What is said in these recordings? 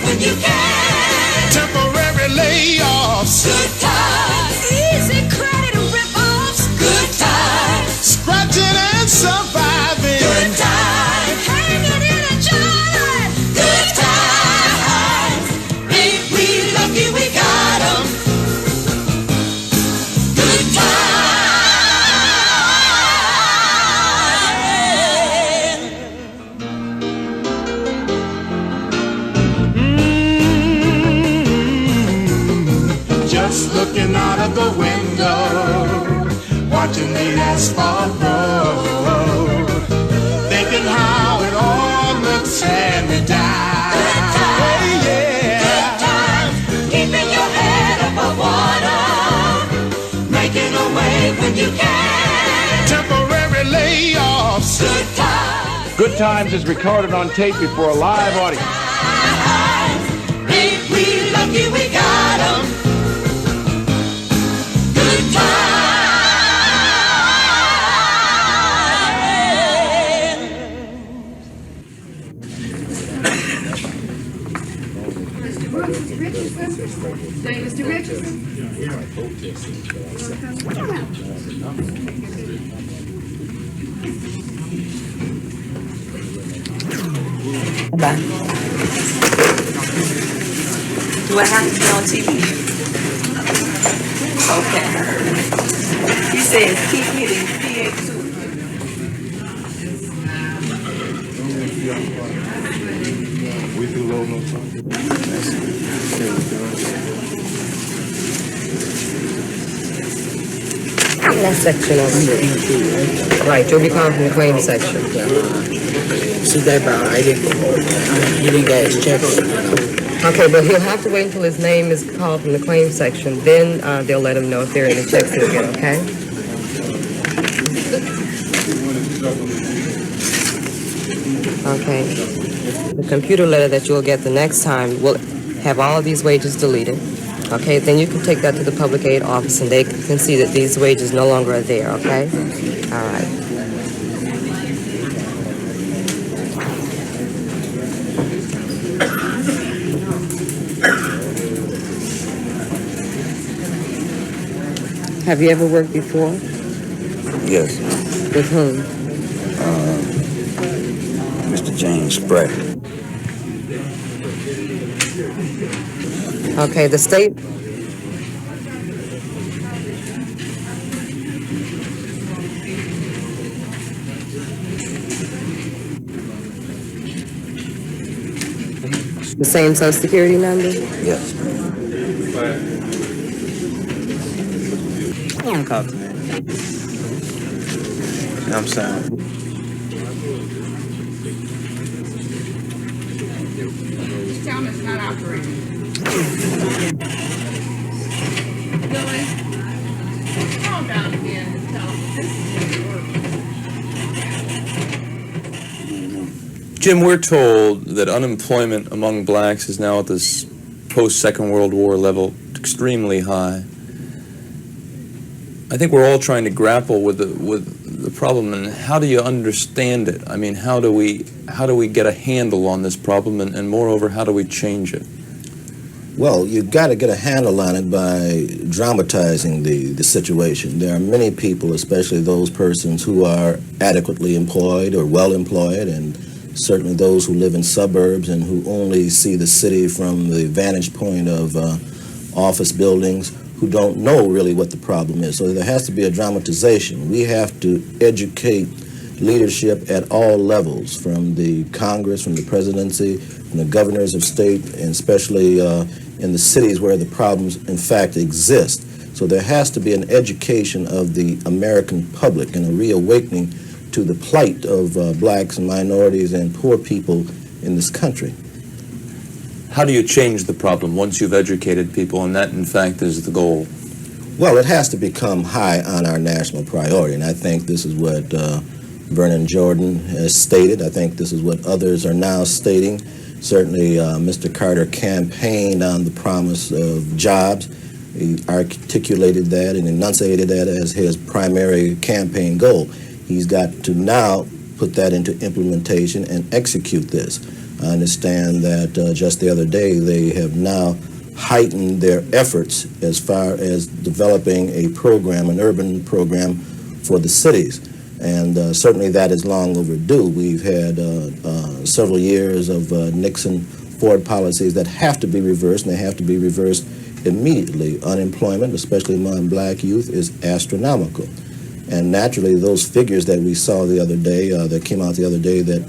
when you can. Temporary layoffs. Good times. Easy credit rip-offs. Good times. Scratching and surviving. Good times. Hanging in a jar. Good times. Ain't we lucky we got 'em? Good times. Just looking out of the window, watching the asphalt road, thinking how it all looks hand-me-down. Good times. Yeah. Good times. Keeping your head above water. Making a way when you can. Temporary layoffs. Good times. Good Times is recorded on tape before a live audience. Ain't we lucky we got 'em? Good times. Mr. Richardson? Bye. Do I have to be on TV? Okay. He says keep hitting PA2. We do low no time. That section of right, you'll be calling from the claim section. See that about he didn't get his check. Okay, but he'll have to wait until his name is called from the claim section. Then they'll let him know if there are any checks he'll get, okay? Okay. The computer letter that you'll get the next time will have all of these wages deleted. Okay, then you can take that to the public aid office and they can see that these wages no longer are there, okay? All right. Have you ever worked before? Yes. With whom? Mr. James Spratt. Okay, the state... The same Social Security number? Yes. I'm confident. I'm sorry. Tell him it's not operating. Billy, calm down again and tell him this isn't working. Jim, we're told that unemployment among blacks is now at this post-Second World War level extremely high. I think we're all trying to grapple with the problem, and how do you understand it? I mean, how do we get a handle on this problem, and moreover, how do we change it? Well, you've got to get a handle on it by dramatizing the situation. There are many people, especially those persons who are adequately employed or well employed, and certainly those who live in suburbs and who only see the city from the vantage point of office buildings, who don't know really what the problem is. So there has to be a dramatization. We have to educate leadership at all levels, from the Congress, from the presidency, from the governors of state, and especially in the cities where the problems in fact exist. So there has to be an education of the American public and a reawakening to the plight of blacks and minorities and poor people in this country. How do you change the problem once you've educated people, and that in fact is the goal? Well, it has to become high on our national priority, and I think this is what Vernon Jordan has stated. I think this is what others are now stating. Certainly Mr. Carter campaigned on the promise of jobs. He articulated that and enunciated that as his primary campaign goal. He's got to now put that into implementation and execute this. I understand that just the other day they have now heightened their efforts as far as developing a program, an urban program for the cities. And certainly that is long overdue. We've had several years of Nixon-Ford policies that have to be reversed, and they have to be reversed immediately. Unemployment, especially among black youth, is astronomical. And naturally, those figures that we saw the other day, that came out the other day, that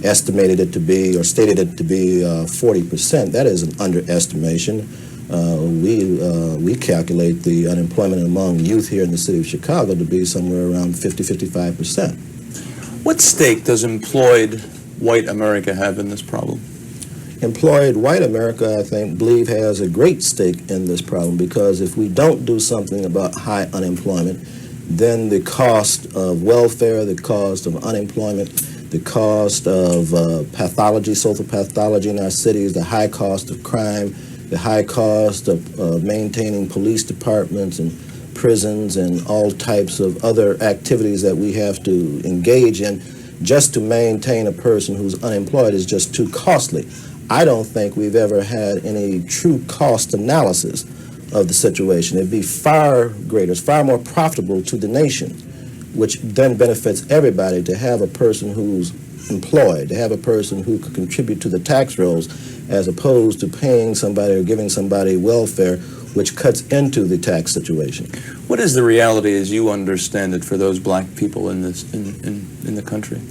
estimated it to be, or stated it to be 40%, that is an underestimation. We calculate the unemployment among youth here in the city of Chicago to be somewhere around 50-55%. What stake does employed white America have in this problem? Employed white America, I believe, has a great stake in this problem, because if we don't do something about high unemployment, then the cost of welfare, the cost of unemployment, the cost of pathology, social pathology in our cities, the high cost of crime, the high cost of maintaining police departments and prisons and all types of other activities that we have to engage in just to maintain a person who's unemployed is just too costly. I don't think we've ever had any true cost analysis of the situation. It'd be far greater, it's far more profitable to the nation, which then benefits everybody, to have a person who's employed, to have a person who could contribute to the tax rolls, as opposed to paying somebody or giving somebody welfare, which cuts into the tax situation. What is the reality, as you understand it, for those black people in this in the country?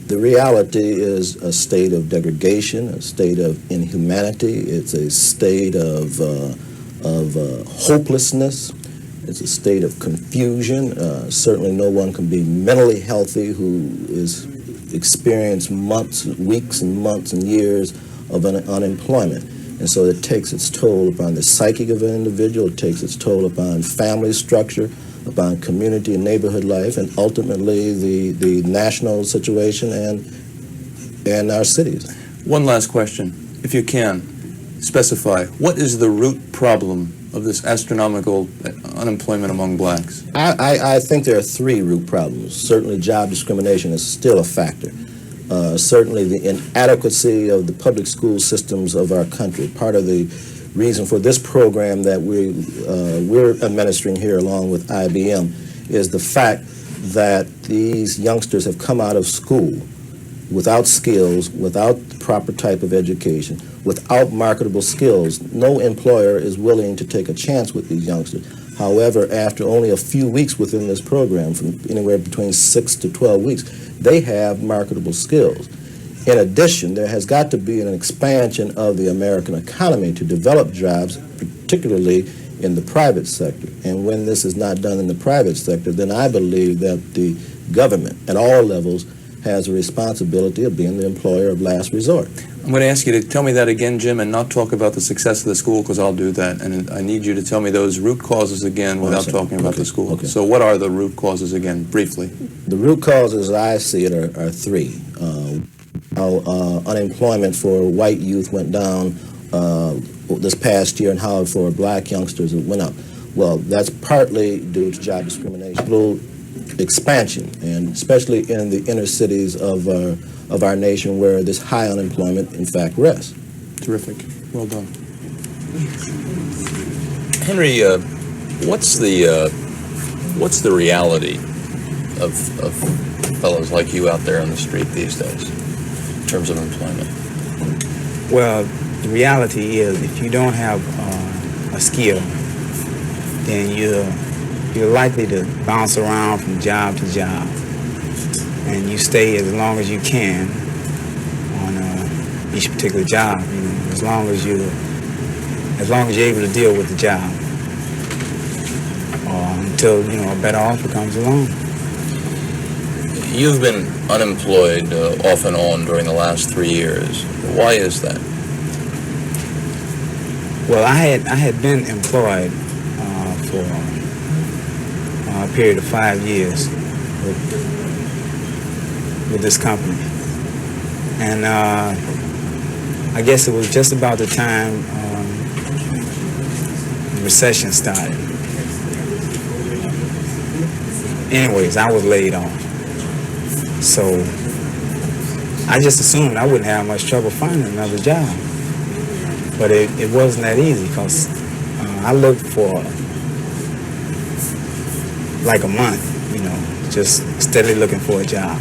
The reality is a state of degradation, a state of inhumanity. It's a state of hopelessness. It's a state of confusion. Certainly no one can be mentally healthy who is experienced months, weeks and months and years of unemployment. And so it takes its toll upon the psyche of an individual, it takes its toll upon family structure, upon community and neighborhood life, and ultimately the national situation and our cities. One last question, if you can, specify, what is the root problem of this astronomical unemployment among blacks? I think there are three root problems. Certainly job discrimination is still a factor. Certainly the inadequacy of the public school systems of our country. Part of the reason for this program that we're administering here along with IBM is the fact that these youngsters have come out of school without skills, without the proper type of education, without marketable skills. No employer is willing to take a chance with these youngsters. However, after only a few weeks within this program, from anywhere between 6 to 12 weeks, they have marketable skills. In addition, there has got to be an expansion of the American economy to develop jobs, particularly in the private sector. And when this is not done in the private sector, then I believe that the government at all levels has a responsibility of being the employer of last resort. I'm going to ask you to tell me that again, Jim, and not talk about the success of the school, because I'll do that. And I need you to tell me those root causes again without talking about the school. Okay. So what are the root causes again, briefly? The root causes, as I see it, are three. How unemployment for white youth went down this past year, and how for black youngsters it went up. Well, that's partly due to job discrimination. Expansion, and especially in the inner cities of our nation, where this high unemployment in fact rests. Terrific. Well done. Henry, what's the reality of fellows like you out there on the street these days in terms of employment? Well, the reality is, if you don't have a skill, then you're likely to bounce around from job to job, and you stay as long as you can on each particular job. You know, as long as you're able to deal with the job, until a better offer comes along. You've been unemployed off and on during the last 3 years. Why is that? Well, I had been employed for a period of 5 years with this company, and I guess it was just about the time the recession started. Anyways, I was laid off, so I just assumed I wouldn't have much trouble finding another job. But it wasn't that easy, because I looked for like a month, just steadily looking for a job.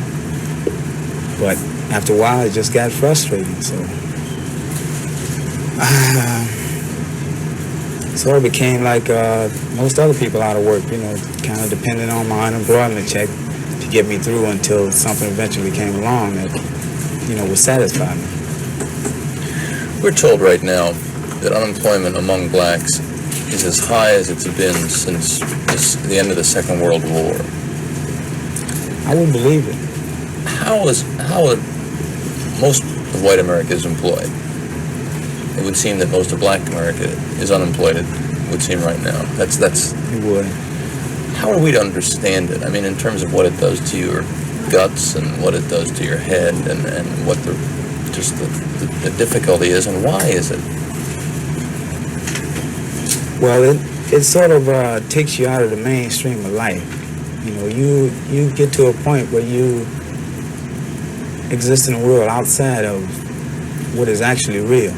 But after a while, it just got frustrating. So it became like most other people out of work, kind of depending on my unemployment check to get me through until something eventually came along that, would satisfy me. We're told right now that unemployment among blacks is as high as it's been since the end of the Second World War. I wouldn't believe it. How are most of white America is employed? It would seem that most of black America is unemployed, it would seem right now. That's. It would. How are we to understand it? I mean, in terms of what it does to your guts and what it does to your head and what the difficulty is, and why is it? Well, it sort of takes you out of the mainstream of life. You get to a point where you exist in a world outside of what is actually real,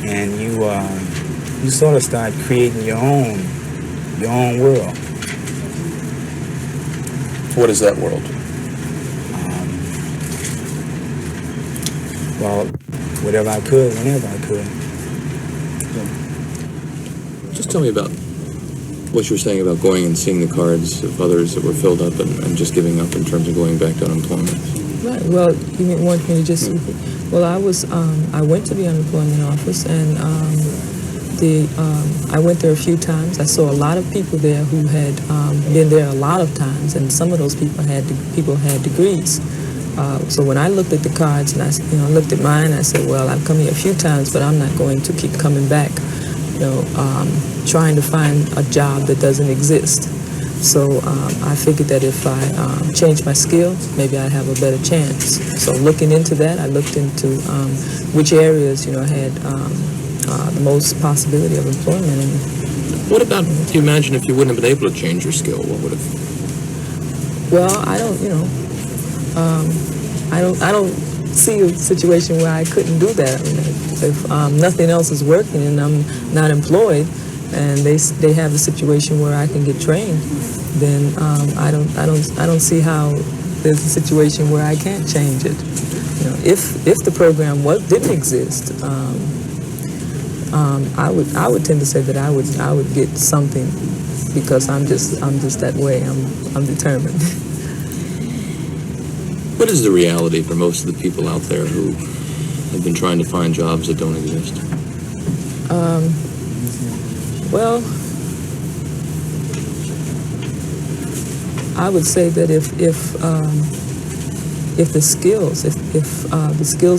and you sort of start creating your own world. What is that world? Well, whatever I could, whenever I could. Just tell me about what you were saying about going and seeing the cards of others that were filled up and just giving up in terms of going back to unemployment. Right. Well, you want me to just... Well, I went to the unemployment office, and I went there a few times. I saw a lot of people there who had been there a lot of times, and some of those people had degrees. So when I looked at the cards and I looked at mine, I said, well, I've come here a few times, but I'm not going to keep coming back, trying to find a job that doesn't exist. So I figured that if I changed my skill, maybe I'd have a better chance. So looking into that, I looked into which areas, had the most possibility of employment. And what about, do you imagine if you wouldn't have been able to change your skill, what would have? Well, I don't see a situation where I couldn't do that. I mean, if nothing else is working and I'm not employed, and they have a situation where I can get trained, then I don't see how there's a situation where I can't change it. If the program didn't exist, I would tend to say that I would get something, because I'm just that way. I'm determined. What is the reality for most of the people out there who have been trying to find jobs that don't exist? Well, I would say that if the skills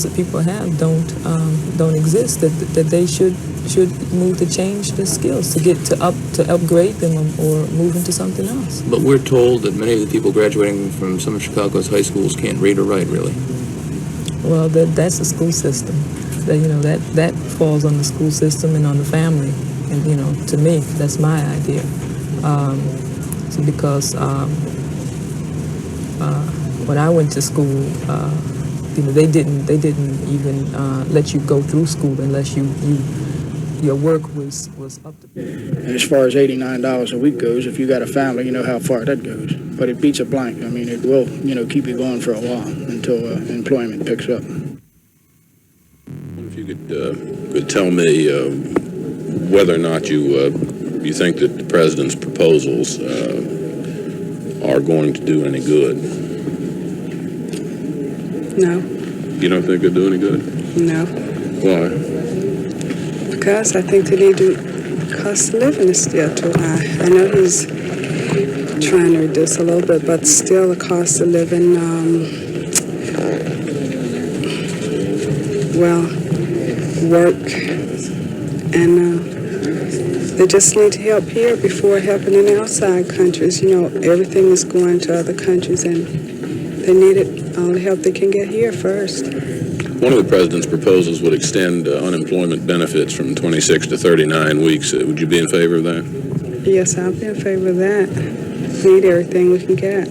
that people have don't exist, that they should move to change the skills to upgrade them or move into something else. But we're told that many of the people graduating from some of Chicago's high schools can't read or write, really. Well, that's the school system. That falls on the school system and on the family. And to me, that's my idea. Because when I went to school, they didn't even let you go through school unless your work was up to. And as far as $89 a week goes, if you got a family, you know how far that goes. But it beats a blank. I mean, it will keep you going for a while until employment picks up. If you could tell me whether or not you think that the president's proposals are going to do any good. No. You don't think they'll do any good? No. Why? Because I think they need to, the cost of living is still too high. I know he's trying to reduce a little bit, but still the cost of living, work, and they just need to help here before helping in outside countries. Everything is going to other countries, and they need all the help they can get here first. One of the president's proposals would extend unemployment benefits from 26 to 39 weeks. Would you be in favor of that? Yes, I'll be in favor of that. We need everything we can get.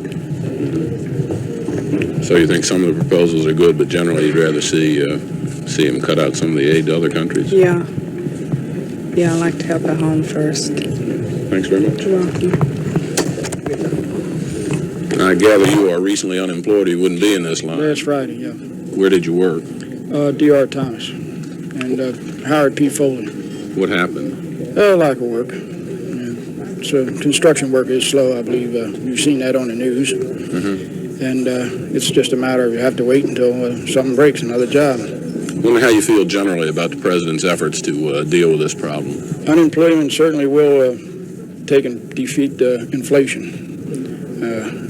So you think some of the proposals are good, but generally you'd rather see them cut out some of the aid to other countries? Yeah. Yeah, I like to help at home first. Thanks very much. You're welcome. I gather you are recently unemployed, or you wouldn't be in this line. Last Friday, yeah. Where did you work? D.R. Thomas and Howard P. Foley. What happened? Lack of work. Yeah. So construction work is slow, I believe. You've seen that on the news. Mm-hmm. And it's just a matter of you have to wait until something breaks, another job. Wonder how you feel generally about the president's efforts to deal with this problem. Unemployment certainly will take and defeat inflation.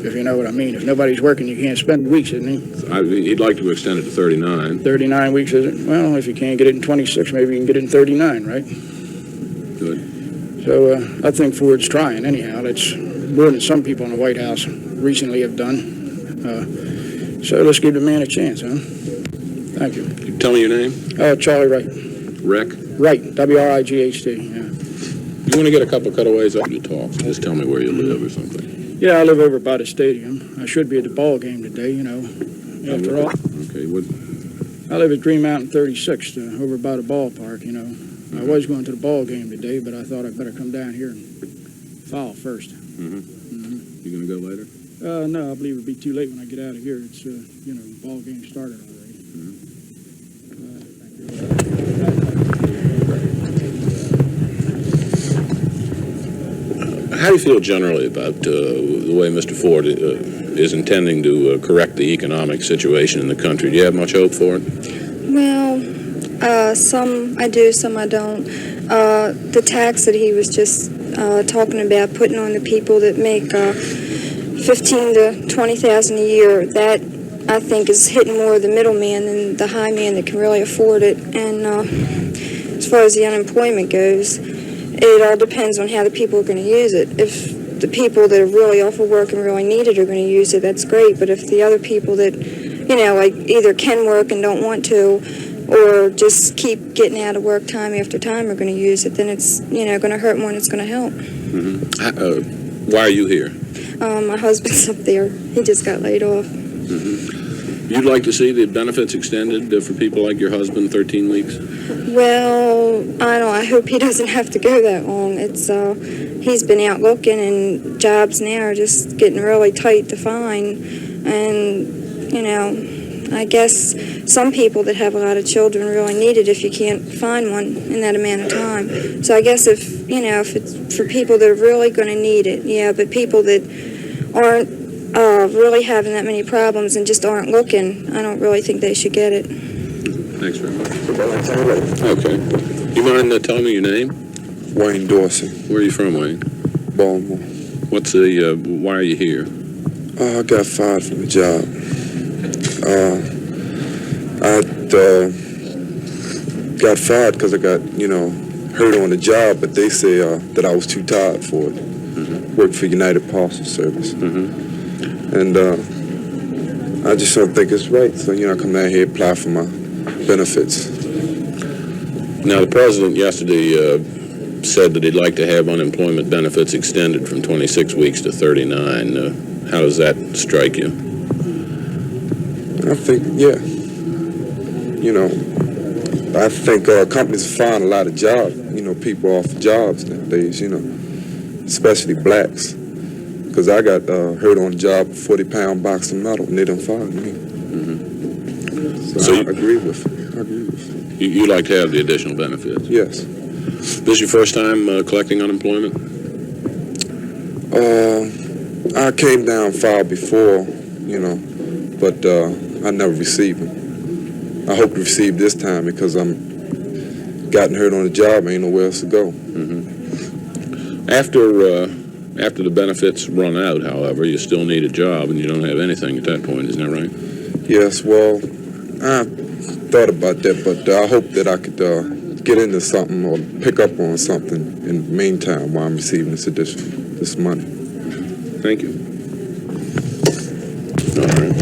If you know what I mean. If nobody's working, you can't spend weeks, isn't he? He'd like to extend it to 39. 39 weeks, is it? Well, if you can't get it in 26, maybe you can get it in 39, right? Good. So I think Ford's trying anyhow. That's more than some people in the White House recently have done. So let's give the man a chance, huh? Thank you. Tell me your name? Charlie Wright. Rick? Wright, W-R-I-G-H-T, yeah. You want to get a couple cutaways up to talk? Just tell me where you live or something. Yeah, I live over by the stadium. I should be at the ball game today, you know. After all, Okay, what? I live at Green Mountain 36, over by the ballpark, you know. I was going to the ball game today, but I thought I'd better come down here and foul first. You going to go later? No, I believe it'll be too late when I get out of here. It's, you know, the ball game started already. How do you feel generally about the way Mr. Ford is intending to correct the economic situation in the country? Do you have much hope for it? Well, some I do, some I don't. The tax that he was just talking about, putting on the people that make $15,000 to $20,000 a year, that I think is hitting more of the middleman than the high man that can really afford it. And as far as the unemployment goes, it all depends on how the people are going to use it. If the people that are really off of work and really need it are going to use it, that's great. But if the other people that, you know, like either can work and don't want to, or just keep getting out of work time after time are going to use it, then it's, you know, going to hurt more than it's going to help. Why are you here? My husband's up there. He just got laid off. You'd like to see the benefits extended for people like your husband, 13 weeks? Well, I don't know. I hope he doesn't have to go that long. It's he's been out looking, and jobs now are just getting really tight to find. And, you know, I guess some people that have a lot of children really need it if you can't find one in that amount of time. So I guess if, you know, if it's for people that are really going to need it, yeah, but people that aren't really having that many problems and just aren't looking, I don't really think they should get it. Thanks very much. Okay. You mind telling me your name? Wayne Dorsey. Where are you from, Wayne? Baltimore. What's the, why are you here? I got fired from the job. I got fired because I got, you know, hurt on the job, but they say that I was too tired for it. Worked for United Parcel Service. And I just don't think it's right. So, you know, I come down here and apply for my benefits. Now, the president yesterday said that he'd like to have unemployment benefits extended from 26 weeks to 39. How does that strike you? I think, yeah. You know, I think companies find a lot of jobs, you know, people off jobs nowadays, you know, especially blacks. Because I got hurt on the job, a 40-pound box of metal, and they done fired me. So I agree with it. You like to have the additional benefits? Yes. This is your first time collecting unemployment? I came down and filed before, you know, but I never received them. I hope to receive this time because I'm gotten hurt on the job, ain't nowhere else to go. After the benefits run out, however, you still need a job and you don't have anything at that point, isn't that right? Yes, well, I thought about that, but I hope that I could get into something or pick up on something in the meantime while I'm receiving this money. Thank you. All right.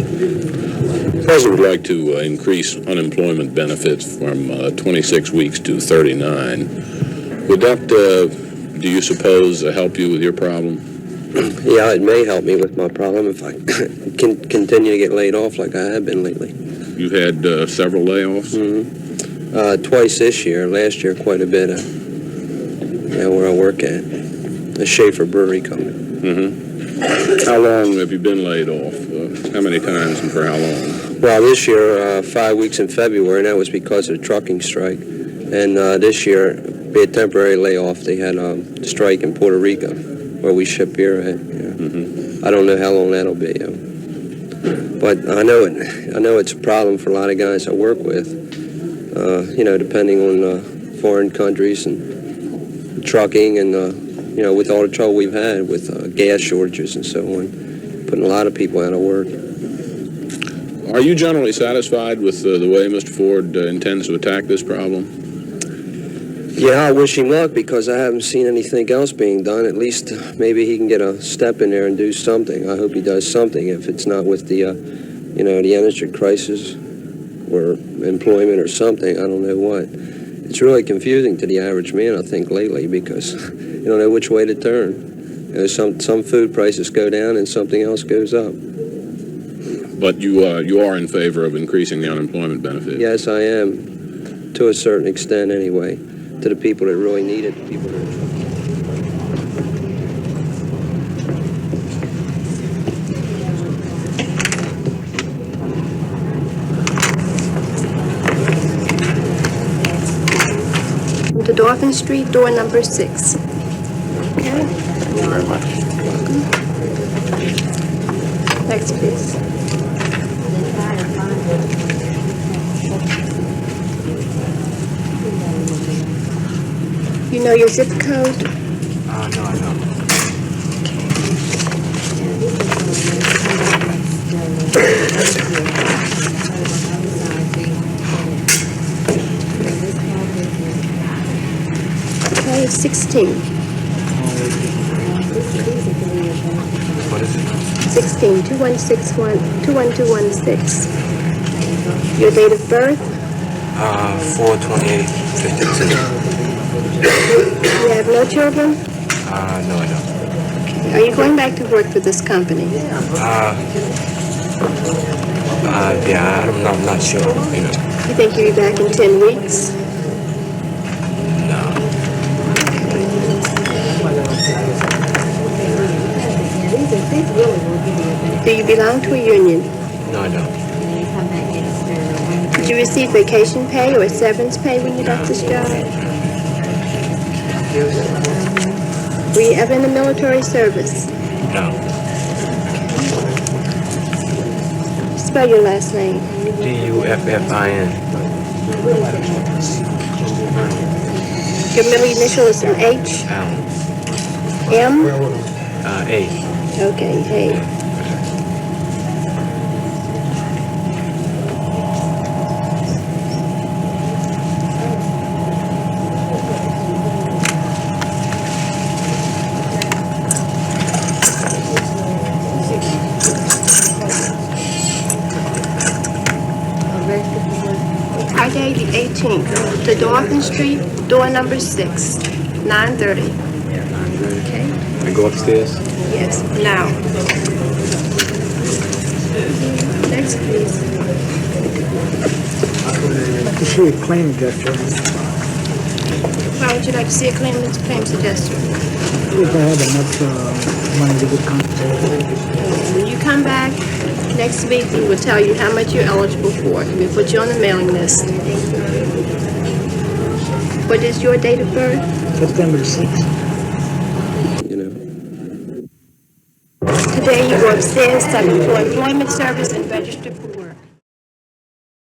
The president would like to increase unemployment benefits from 26 weeks to 39. Would that, do you suppose, help you with your problem? Yeah, it may help me with my problem if I can continue to get laid off like I have been lately. You've had several layoffs? Mm-hmm. Twice this year. Last year, quite a bit. Where I work at, the Schaefer Brewery Company. Mm-hmm. How long have you been laid off? How many times and for how long? Well, this year, 5 weeks in February, and that was because of the trucking strike. And this year, be a temporary layoff. They had a strike in Puerto Rico, where we ship beer at. Mm-hmm. I don't know how long that'll be. But I know it's a problem for a lot of guys I work with. Depending on foreign countries and trucking and with all the trouble we've had with gas shortages and so on, putting a lot of people out of work. Are you generally satisfied with the way Mr. Ford intends to attack this problem? Yeah, I wish him luck because I haven't seen anything else being done. At least maybe he can get a step in there and do something. I hope he does something. If it's not with the energy crisis or employment or something, I don't know what. It's really confusing to the average man, I think, lately because you don't know which way to turn. Some food prices go down and something else goes up. But you are in favor of increasing the unemployment benefit? Yes, I am, to a certain extent anyway, to the people that really need it, the people that To Dauphin Street, door number 6. Okay. Thank you very much. Next, please. You know your zip code? No, I don't. Okay, it's 16. What is it? 16, 21216. Your date of birth? 4/28/52. You have no children? No, I don't. Okay. Are you going back to work for this company? Yeah, I'm not sure, You think you'll be back in 10 weeks? No. Do you belong to a union? No, I don't. Did you receive vacation pay or severance pay when you left this job? Were you ever in the military service? No. Spell your last name. DUFFIN. Your middle initial is an H? Allen. M? A. Okay, hey. Friday the 18th, to Dauphin Street, door number 6, 9:30. Okay? I go upstairs? Yes, now. Next, please. I'd like to see a claim adjuster. Why would you like to see a claimant's claims adjuster? If I had enough money to get compensated. When you come back next week, we will tell you how much you're eligible for. We put you on the mailing list. What is your date of birth? September 6th. Today you go upstairs, sign up for employment service, and register for